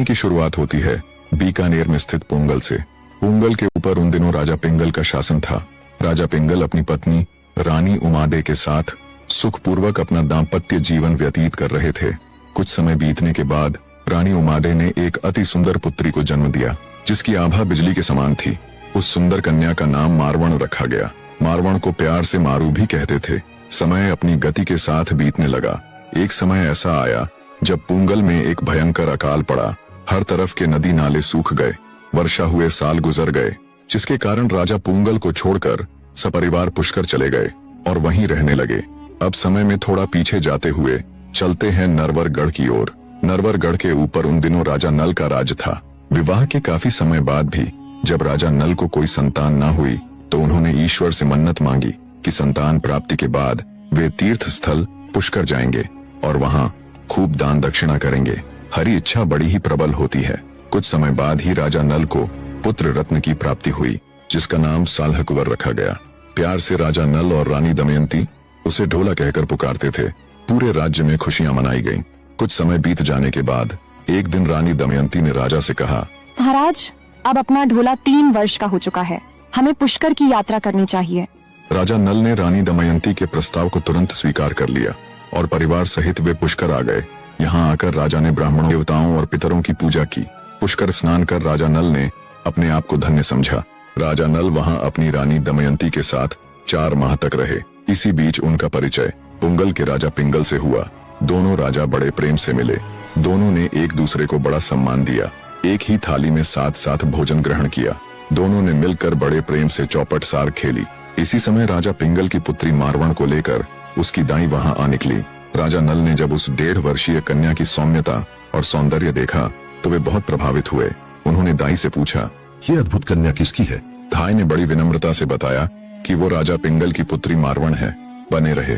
कहानी की शुरुआत होती है बीकानेर में स्थित पोंगल से। पोंगल के ऊपर उन दिनों राजा पिंगल का शासन था। राजा पिंगल अपनी पत्नी रानी उमाडे के साथ सुखपूर्वक अपना दाम्पत्य जीवन व्यतीत कर रहे थे। कुछ समय बीतने के बाद रानी उमाडे ने एक अति सुंदर पुत्री को जन्म दिया, जिसकी आभा बिजली के समान थी। उस सुंदर कन्या का नाम मारवण रखा गया। मारवण को प्यार से मारू भी कहते थे। समय अपनी गति के साथ बीतने लगा। एक समय ऐसा आया जब पोंगल में एक भयंकर अकाल पड़ा। हर तरफ के नदी नाले सूख गए। वर्षा हुए साल गुजर गए, जिसके कारण राजा पोंगल को छोड़कर सपरिवार पुष्कर चले गए और वहीं रहने लगे। अब समय में थोड़ा पीछे जाते हुए चलते हैं नरवरगढ़ की ओर। नरवरगढ़ के ऊपर उन दिनों राजा नल का राज था। विवाह के काफी समय बाद भी जब राजा नल को कोई संतान न हुई तो उन्होंने ईश्वर से मन्नत मांगी कि संतान प्राप्ति के बाद वे तीर्थ स्थल पुष्कर जाएंगे और वहां खूब दान दक्षिणा करेंगे। हरी इच्छा बड़ी ही प्रबल होती है। कुछ समय बाद ही राजा नल को पुत्र रत्न की प्राप्ति हुई, जिसका नाम साल्हकुंवर रखा गया। प्यार से राजा नल और रानी दमयंती उसे ढोला कहकर पुकारते थे। पूरे राज्य में खुशियां मनाई गईं। कुछ समय बीत जाने के बाद एक दिन रानी दमयंती ने राजा से कहा, महाराज, अब अपना ढोला 3 वर्ष का हो चुका है। हमें पुष्कर की यात्रा करनी चाहिए। राजा नल ने रानी दमयंती के प्रस्ताव को तुरंत स्वीकार कर लिया और परिवार सहित वे पुष्कर आ गए। यहाँ आकर राजा ने ब्राह्मणों, देवताओं और पितरों की पूजा की। पुष्कर स्नान कर राजा नल ने अपने आप को धन्य समझा। राजा नल वहाँ अपनी रानी दमयंती के साथ 4 माह तक रहे। इसी बीच उनका परिचय पोंगल के राजा पिंगल से हुआ। दोनों राजा बड़े प्रेम से मिले। दोनों ने एक दूसरे को बड़ा सम्मान दिया। एक ही थाली में साथ साथ भोजन ग्रहण किया। दोनों ने मिलकर बड़े प्रेम से चौपट सार खेली। इसी समय राजा पिंगल की पुत्री मारवण को लेकर उसकी दाई वहां आ निकली। राजा नल ने जब उस 1.5 वर्षीय कन्या की सौम्यता और सौंदर्य देखा तो वे बहुत प्रभावित हुए। उन्होंने दाई से पूछा, ये अद्भुत कन्या किसकी है? दाई ने बड़ी विनम्रता से बताया कि वो राजा पिंगल की पुत्री मारवण है। बने रहे।